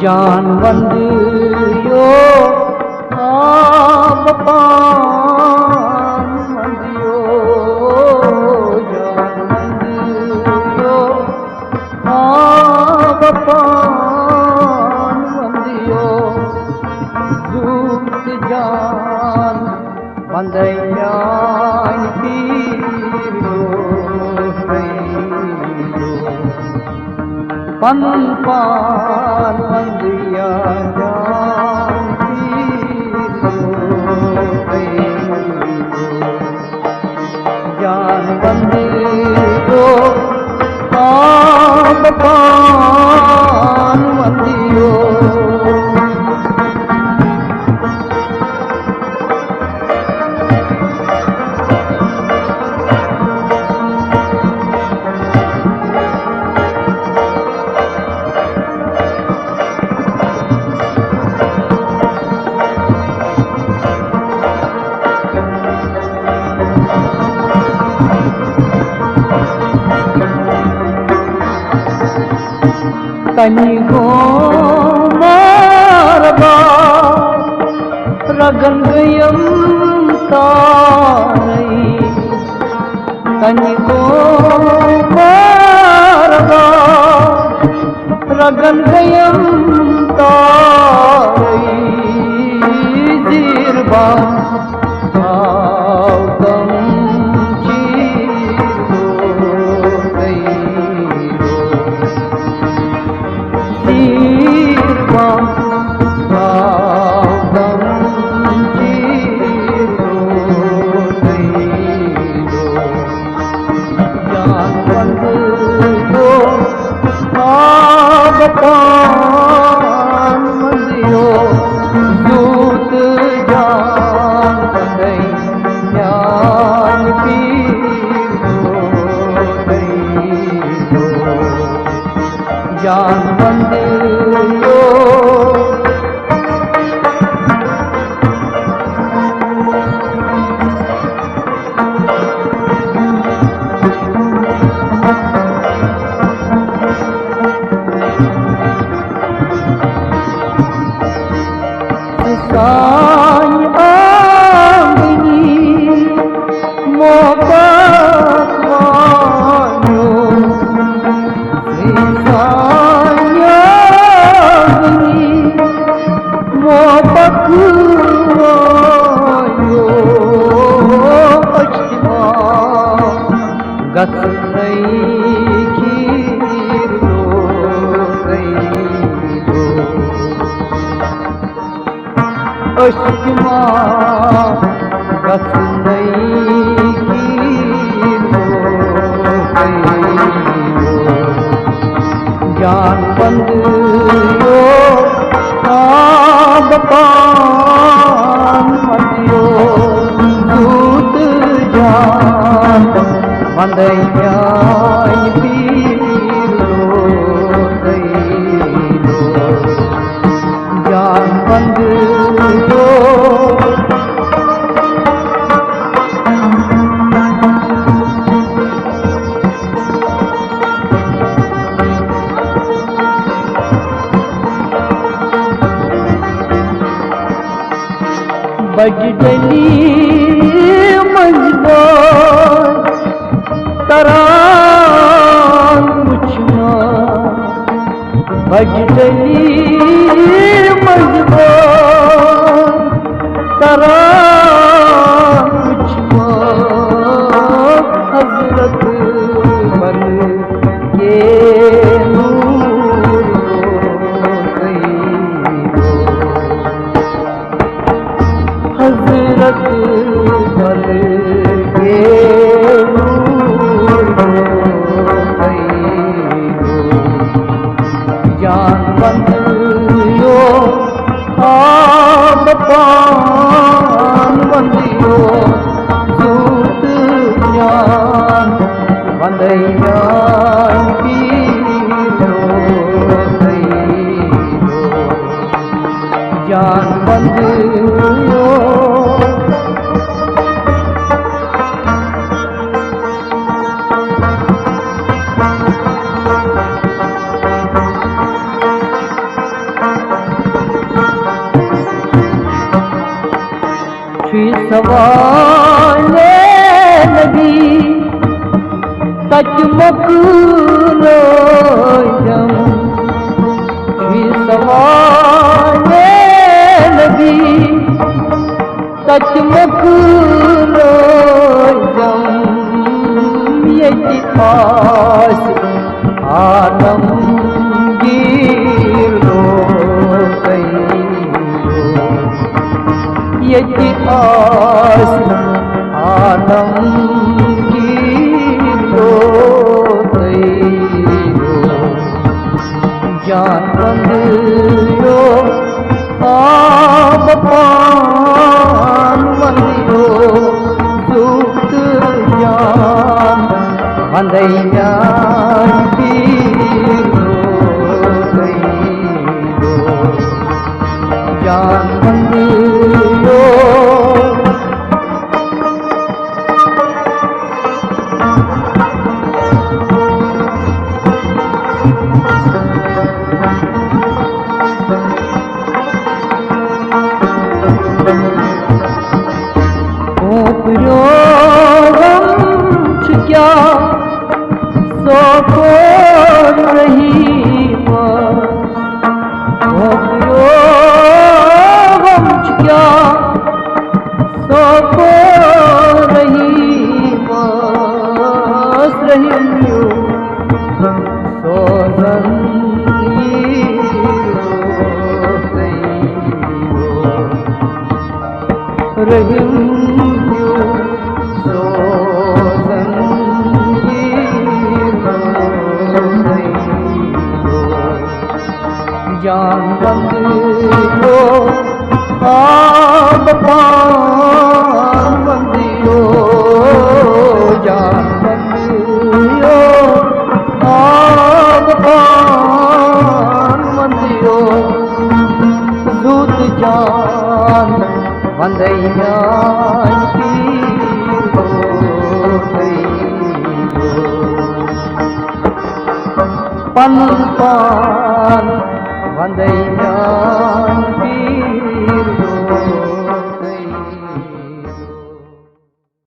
जान वंदियो आप पान वंदियो जान वंदियो आप पान वंदियो दूत जान वंदयान पीरो पन पान वंदिया जान जान वंदियो आप पान वंदियो कनी को मारबा रगन गयम तारई कनी को मारबा रगन गयम तारई जीरबा पान वंदियो दूत जान वंदयान पीरो जान वंदियो साई आंगनी मोहब्बत वालो साई आंगनी मोहब्बत वालो अजमा गस नहीं खीर लो अश्मा गस नहीं जान वंदियो आप पान वंदियो दूत जान वंदयान पीरो जान वंदियो बजडली मजदार तरान मुझमा बजडली मजदार तरान मुझमा हजरत बन के नूर हजरत बन के नूर जान वंदियो आप पान वंदियो दूत जान वंदयान पीरो जान वंदियो सवाले नबी सचमुख रोजम सवाले नबी सचमुख रोजम ये आस आलमगीर रो गई ये आस आलमगीर रो गई जान बंदियो आप पान बंदियो सूत जान बंदैया जान बंदियो क्या सो को रही क्या सो को रही सोजन रहीम जान बंदियो आप पान बंदियो जान बंदियो आप पान बंदियो दूत जान बंदैया पन पान बंदैया